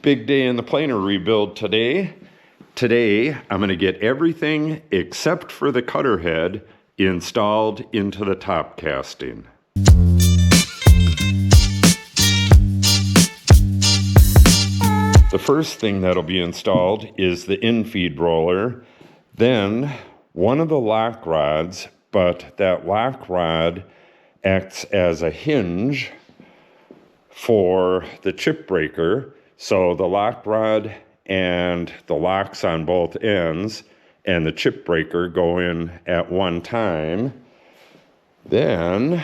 Big day in the planer rebuild today. Today, I'm going to get everything except for the cutter head installed into the top casting. The first thing that'll be installed is the infeed roller, then one of the lock rods, but that lock rod acts as a hinge for the chip breaker. So the lock rod and the locks on both ends and the chip breaker go in at one time. Then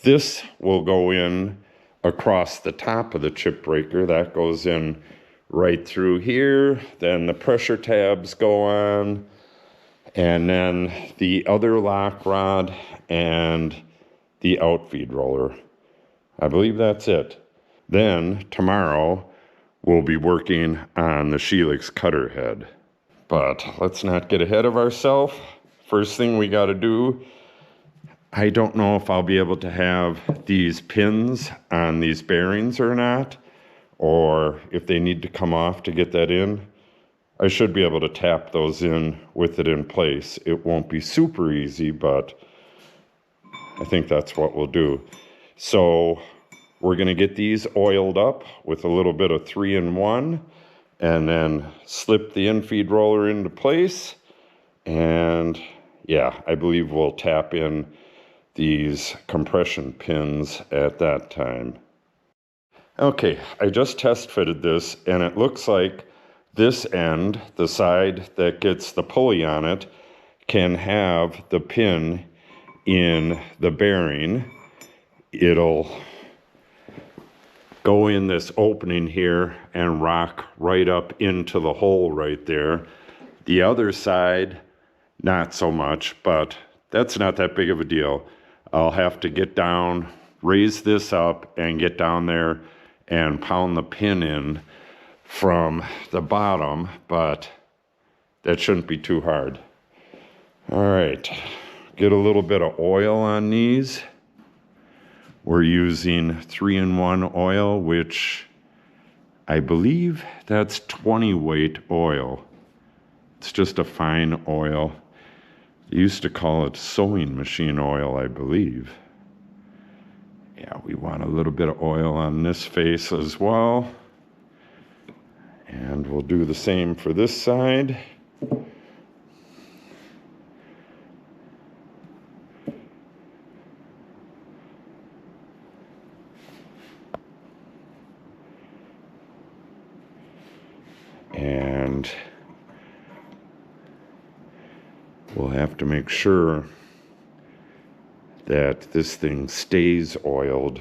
this will go in across the top of the chip breaker. That goes in right through here. Then the pressure tabs go on, and then the other lock rod and the outfeed roller. I believe that's it. Then tomorrow we'll be working on the Scheelix cutter head. But let's not get ahead of ourselves. First thing we got to do, I don't know if I'll be able to have these pins on these bearings or not, or if they need to come off to get that in. I should be able to tap those in with it in place. It won't be super easy, but I think that's what we'll do. So we're going to get these oiled up with a little bit of 3-in-1 and then slip the infeed roller into place. And yeah, I believe we'll tap in these compression pins at that time. Okay, I just test fitted this, and it looks like this end, the side that gets the pulley on it, can have the pin in the bearing. It'll go in this opening here and rock right up into the hole right there. The other side, not so much, but that's not that big of a deal. I'll have to get down, raise this up, and get down there and pound the pin in from the bottom, but that shouldn't be too hard. All right, get a little bit of oil on these. We're using 3-in-1 oil, which I believe that's 20 weight oil. It's just a fine oil. They used to call it sewing machine oil, I believe. Yeah, we want a little bit of oil on this face as well. And we'll do the same for this side. And we'll have to make sure that this thing stays oiled.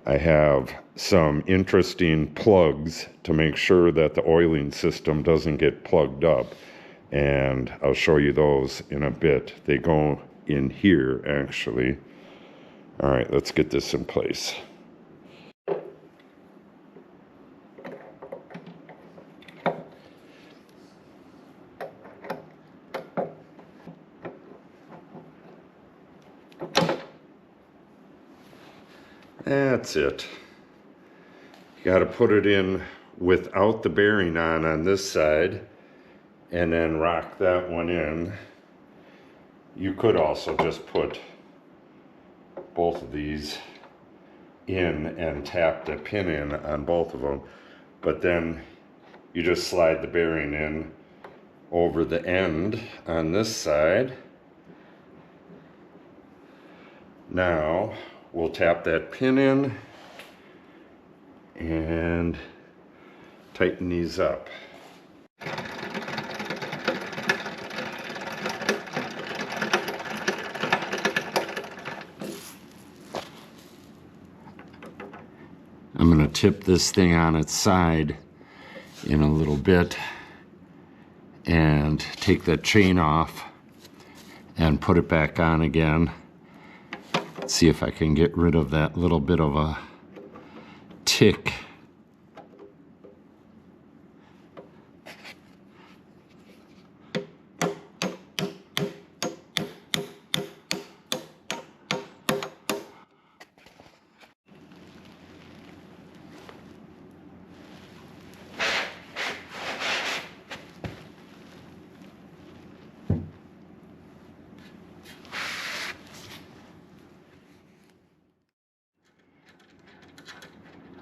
I have some interesting plugs to make sure that the oiling system doesn't get plugged up, and I'll show you those in a bit. They go in here, actually. All right, let's get this in place. That's it. You got to put it in without the bearing on this side, and then rock that one in. You could also just put both of these in and tap the pin in on both of them, but then you just slide the bearing in over the end on this side. Now we'll tap that pin in and tighten these up. I'm going to tip this thing on its side in a little bit and take that chain off and put it back on again. See if I can get rid of that little bit of a tick.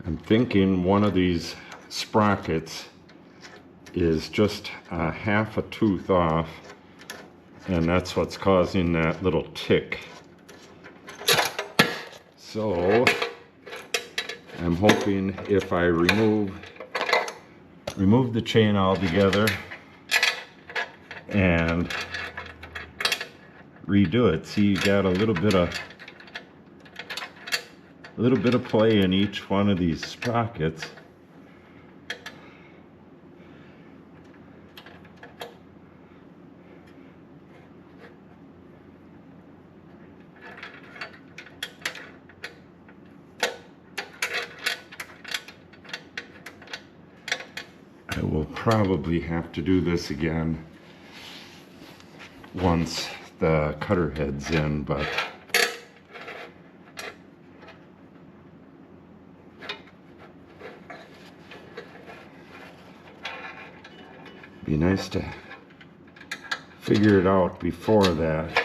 I'm thinking one of these sprockets is just a half a tooth off, and that's what's causing that little tick. So I'm hoping if I remove the chain altogether and redo it. See, you got a little bit of play in each one of these sprockets. I will probably have to do this again once the cutter head's in, but be nice to figure it out before that.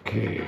Okay.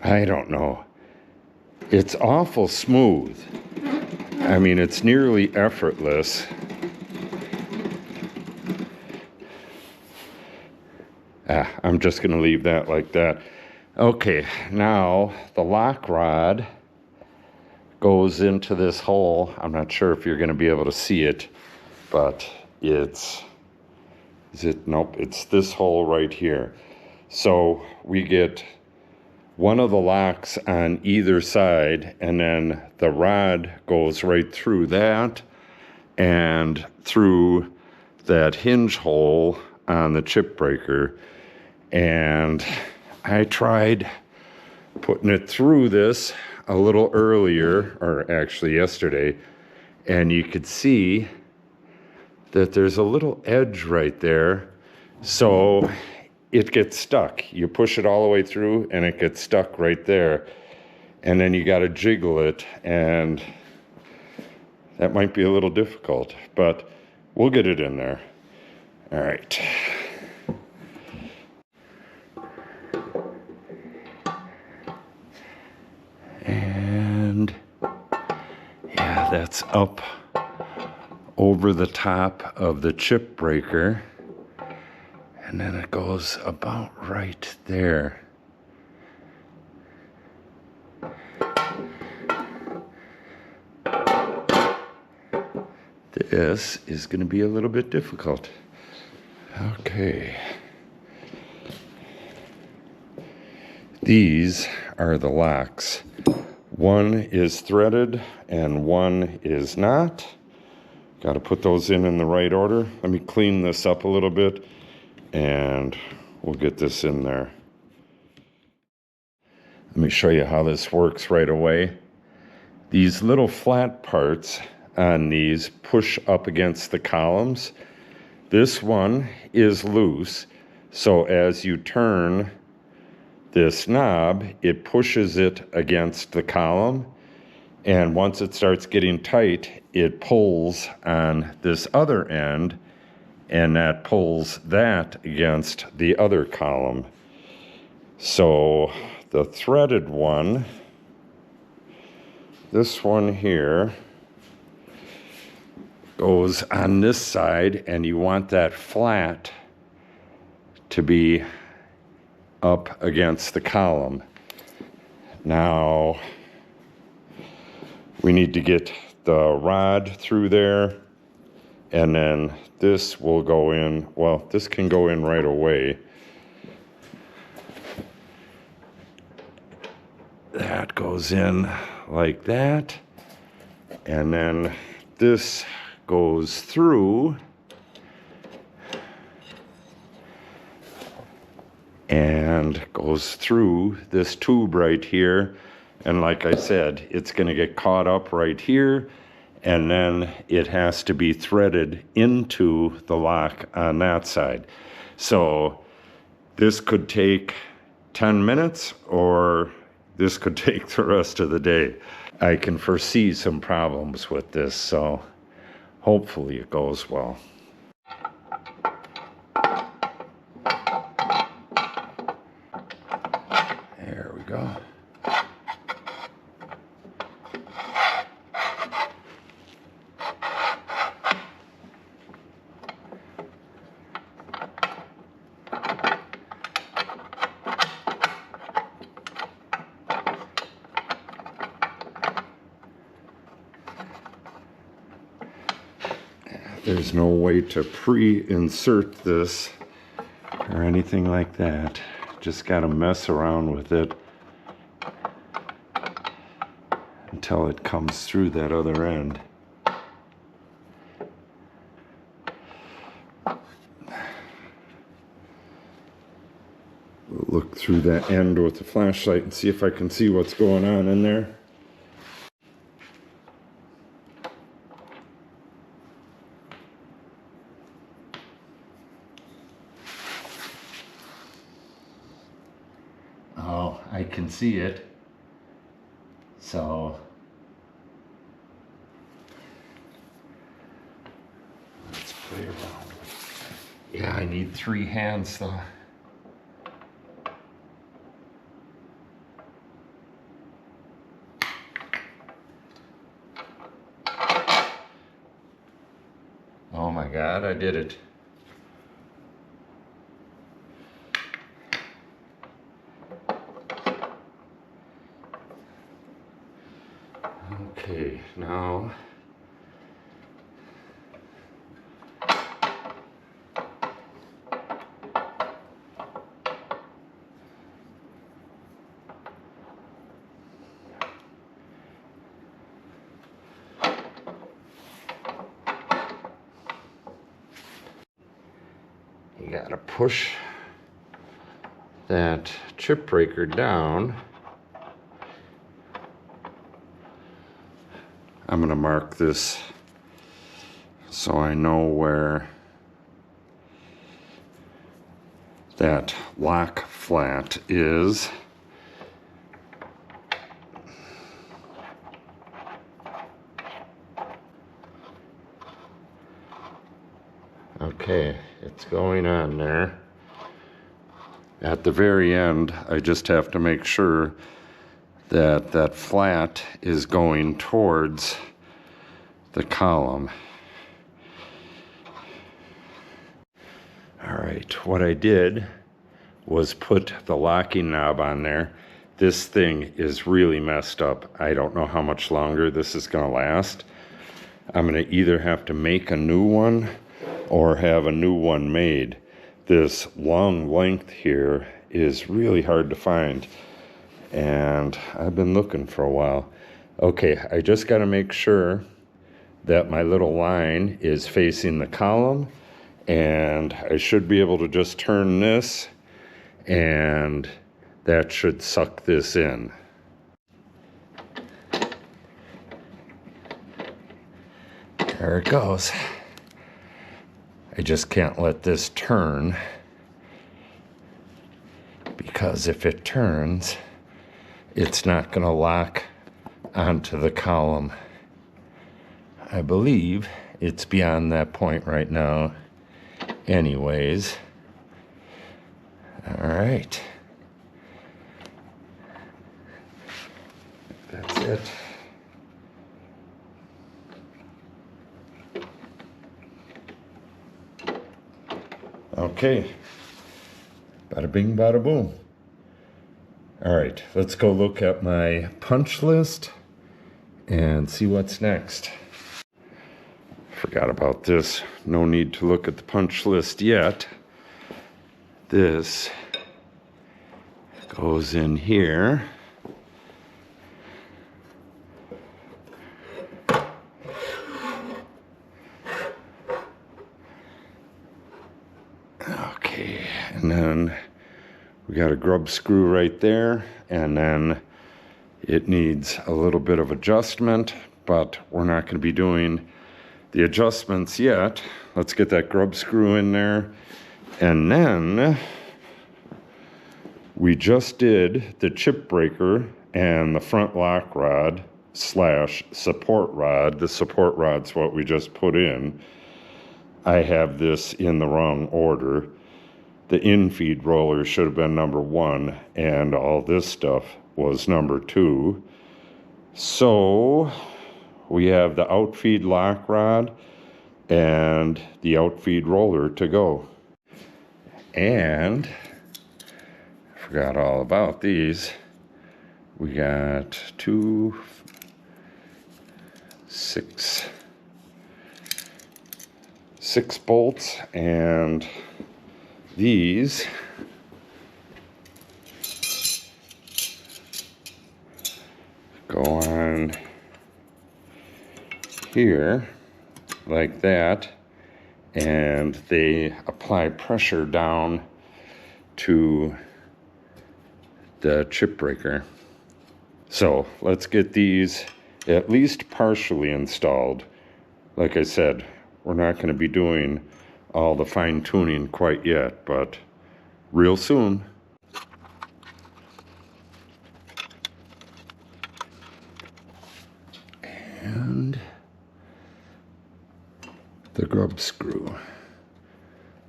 I don't know. It's awful smooth. I mean, it's nearly effortless. I'm just going to leave that like that. Okay, now the lock rod goes into this hole. I'm not sure if you're going to be able to see it, but it's this hole right here. So we get one of the locks on either side, and then the rod goes right through that and through that hinge hole on the chip breaker. And I tried putting it through this a little earlier, or actually yesterday, and you could see that there's a little edge right there. So it gets stuck. You push it all the way through and it gets stuck right there. And then you got to jiggle it, and that might be a little difficult, but we'll get it in there. All right. And yeah, that's up over the top of the chip breaker. And then it goes about right there. This is going to be a little bit difficult. Okay. These are the locks. One is threaded and one is not. Got to put those in the right order. Let me clean this up a little bit and we'll get this in there. Let me show you how this works right away. These little flat parts on these push up against the columns. This one is loose, so as you turn this knob, it pushes it against the column, and once it starts getting tight, it pulls on this other end, and that pulls that against the other column. So the threaded one, this one here, goes on this side, and you want that flat to be up against the column. Now we need to get the rod through there, And then this will go in, well, this can go in right away. That goes in like that. And then this goes through and goes through this tube right here. And like I said, it's going to get caught up right here, and then it has to be threaded into the lock on that side. So this could take 10 minutes, or this could take the rest of the day. I can foresee some problems with this, so hopefully it goes well. There we go. There's no way to pre-insert this or anything like that. Just got to mess around with it until it comes through that other end. Look through that end with the flashlight and see if I can see what's going on in there. Oh, I can see it. So let's play around. Yeah, I need 3 hands though. Oh my God, I did it. Okay, now you gotta push that chip breaker down. I'm gonna mark this so I know where that lock flat is. Okay, it's going on there. At the very end, I just have to make sure that that flat is going towards the column. All right, what I did was put the locking knob on there. This thing is really messed up. I don't know how much longer this is gonna last. I'm gonna either have to make a new one or have a new one made. This long length here is really hard to find, and I've been looking for a while. Okay, I just got to make sure that my little line is facing the column, and I should be able to just turn this, and that should suck this in. There it goes. I just can't let this turn, because if it turns, it's not going to lock onto the column. I believe it's beyond that point right now anyways. All right. That's it. Okay, bada bing, bada boom. All right, let's go look at my punch list and see what's next. Forgot about this. No need to look at the punch list yet. This goes in here. Okay, and then we got a grub screw right there, and then it needs a little bit of adjustment, but we're not going to be doing the adjustments yet. Let's get that grub screw in there, and then we just did the chip breaker and the front lock rod / support rod. The support rod's what we just put in. I have this in the wrong order. The infeed roller should have been number 1, and all this stuff was number 2. So we have the outfeed lock rod and the outfeed roller to go. And I forgot all about these. We got 2, 6 bolts, and these go on here like that, and they apply pressure down to the chip breaker. So let's get these at least partially installed. Like I said, we're not going to be doing all the fine tuning quite yet, but real soon. And the grub screw.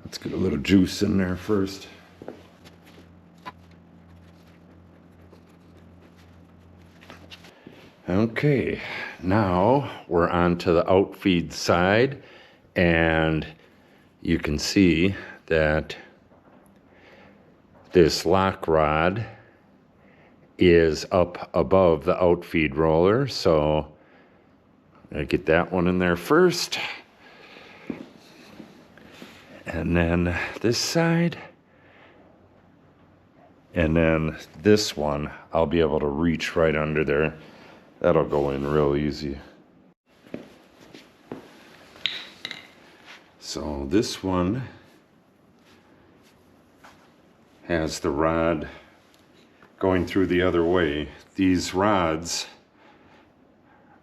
Let's get a little juice in there first. Okay, now we're on to the outfeed side, and you can see that this lock rod is up above the outfeed roller, so I get that one in there first. And then this side. And then this one, I'll be able to reach right under there. That'll go in real easy. So this one has the rod going through the other way. These rods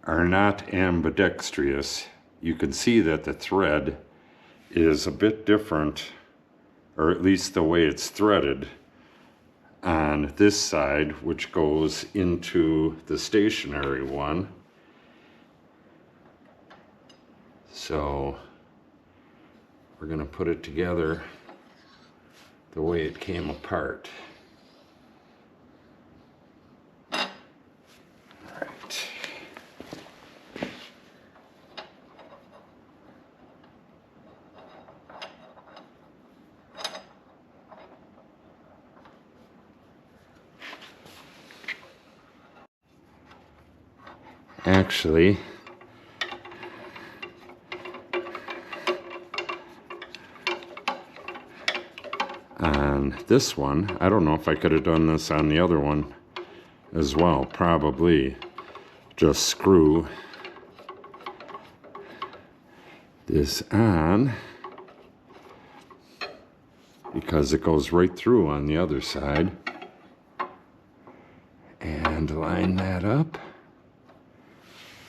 are not ambidextrous. You can see that the thread is a bit different, or at least the way it's threaded on this side, which goes into the stationary one. So we're going to put it together the way it came apart. All right. Actually, on this one, I don't know if I could have done this on the other one as well. Probably just screw this on, because it goes right through on the other side, and line that up.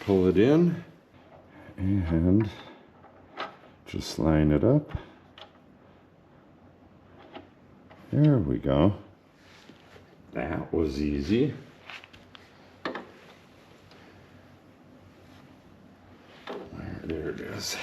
Pull it in and just line it up. There we go. That was easy. There it is.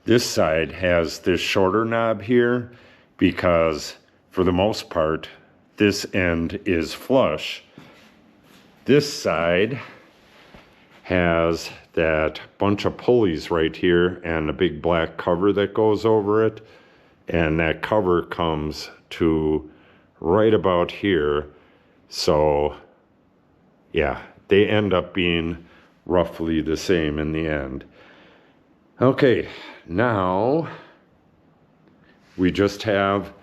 This side has this shorter knob here because, for the most part, this end is flush. This side has that bunch of pulleys right here and a big black cover that goes over it. and that cover comes to right about here. So yeah, they end up being roughly the same in the end. Okay, now we just have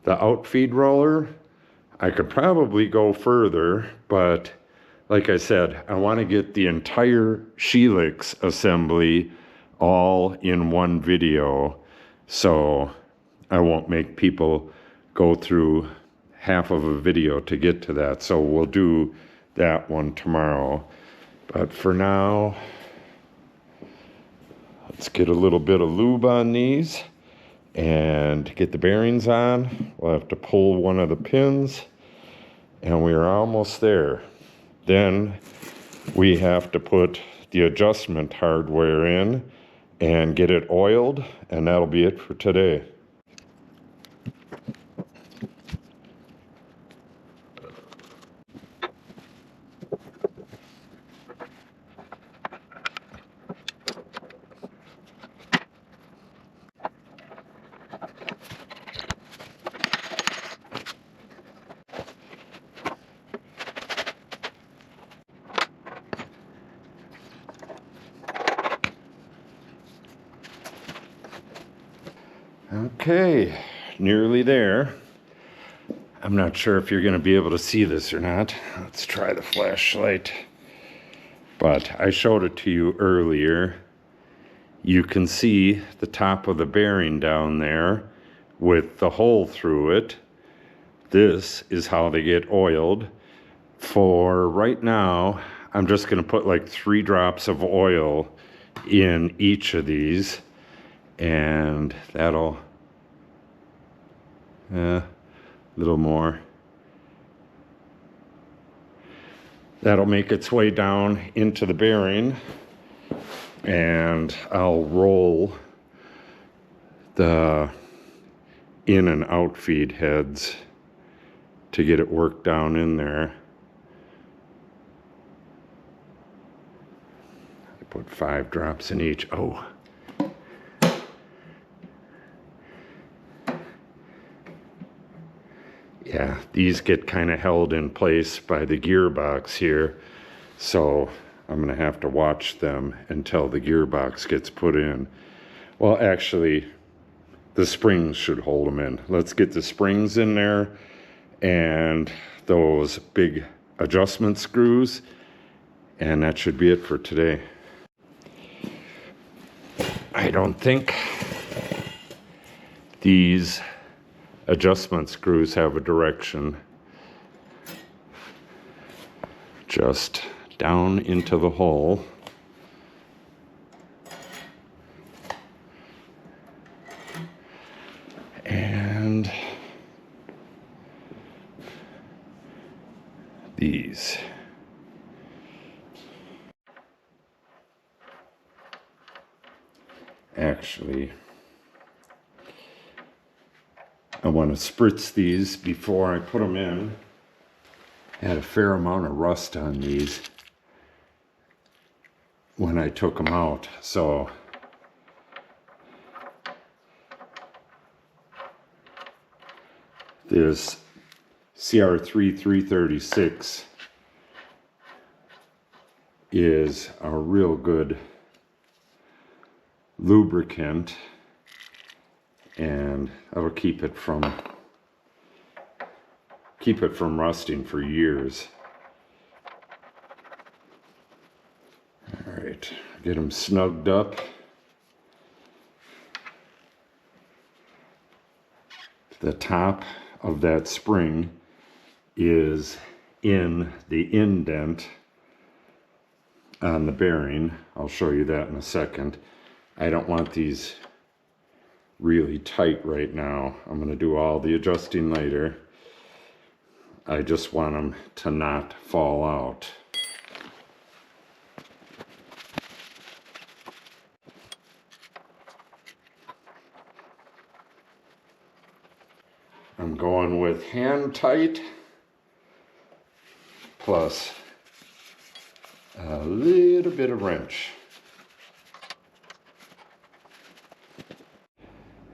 the outfeed roller. I could probably go further, but like I said, I want to get the entire Scheelix assembly all in one video, so I won't make people go through half of a video to get to that. So we'll do that one tomorrow. But for now, let's get a little bit of lube on these and get the bearings on. We'll have to pull one of the pins, and we're almost there. Then we have to put the adjustment hardware in and get it oiled, and that'll be it for today. Okay, nearly there. I'm not sure if you're going to be able to see this or not. Let's try the flashlight. But I showed it to you earlier. You can see the top of the bearing down there with the hole through it. This is how they get oiled. For right now, I'm just going to put like 3 drops of oil in each of these, and that'll, a little more. That'll make its way down into the bearing, and I'll roll the in and out feed heads to get it worked down in there. I put 5 drops in each. Oh. Yeah, these get kind of held in place by the gearbox here, so I'm going to have to watch them until the gearbox gets put in. Well, actually, the springs should hold them in. Let's get the springs in there and those big adjustment screws, and that should be it for today. I don't think these adjustment screws have a direction. Just down into the hole. And these. Actually, I want to spritz these before I put them in. Had a fair amount of rust on these when I took them out, so this CR3 336 is a real good lubricant, and that'll keep it from rusting for years. All right, get them snugged up. The top of that spring is in the indent on the bearing. I'll show you that in a second. I don't want these really tight right now. I'm going to do all the adjusting later. I just want them to not fall out. I'm going with hand tight plus a little bit of wrench.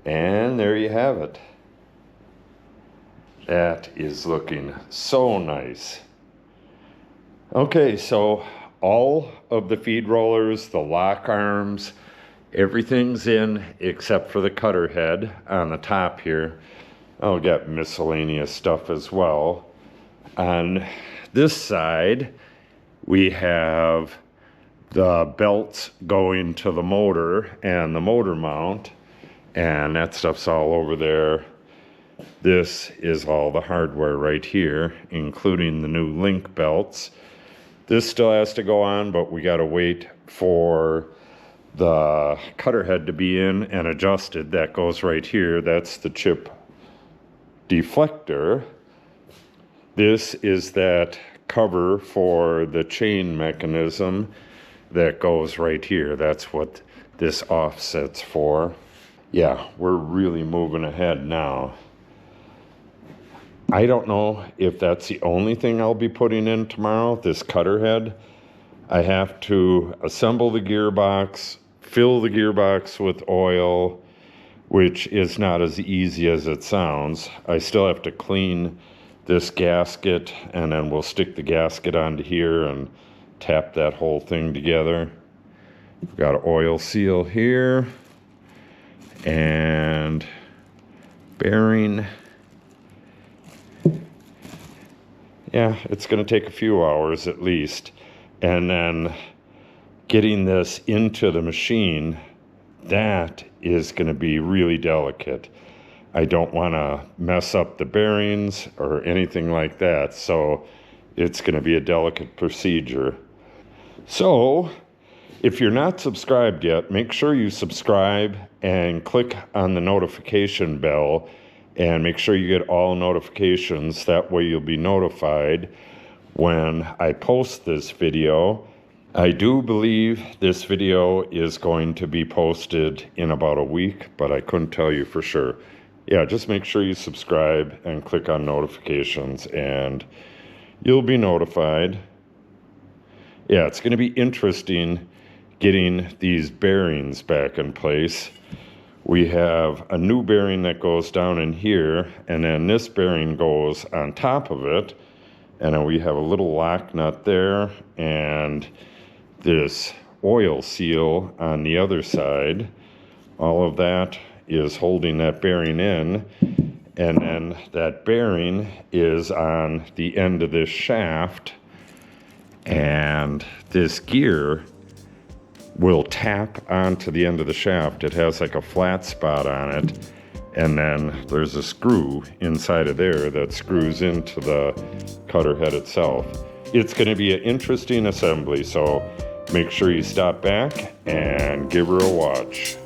And there you have it. That is looking so nice. Okay, so all of the feed rollers, the lock arms, everything's in except for the cutter head on the top here. I'll get miscellaneous stuff as well. On this side, we have the belts going to the motor and the motor mount, and that stuff's all over there. This is all the hardware right here, including the new link belts. This still has to go on, but we got to wait for the cutter head to be in and adjusted. That goes right here. That's the chip deflector. This is that cover for the chain mechanism that goes right here. That's what this offset's for. Yeah, we're really moving ahead now. I don't know if that's the only thing I'll be putting in tomorrow, this cutter head. I have to assemble the gearbox, fill the gearbox with oil, which is not as easy as it sounds. I still have to clean this gasket, and then we'll stick the gasket onto here and tap that whole thing together. We've got an oil seal here, and bearing. Yeah, it's going to take a few hours at least. And then getting this into the machine, that is going to be really delicate. I don't want to mess up the bearings or anything like that, so it's going to be a delicate procedure. So, if you're not subscribed yet, make sure you subscribe and click on the notification bell, and make sure you get all notifications. That way you'll be notified when I post this video. I do believe this video is going to be posted in about a week, but I couldn't tell you for sure. Yeah, just make sure you subscribe and click on notifications, and you'll be notified. Yeah, it's going to be interesting getting these bearings back in place. We have a new bearing that goes down in here, and then this bearing goes on top of it, and then we have a little lock nut there, and this oil seal on the other side. All of that is holding that bearing in, and then that bearing is on the end of this shaft, and this gear will tap onto the end of the shaft. It has like a flat spot on it, and then there's a screw inside of there that screws into the cutter head itself. It's going to be an interesting assembly, so make sure you stop back and give her a watch.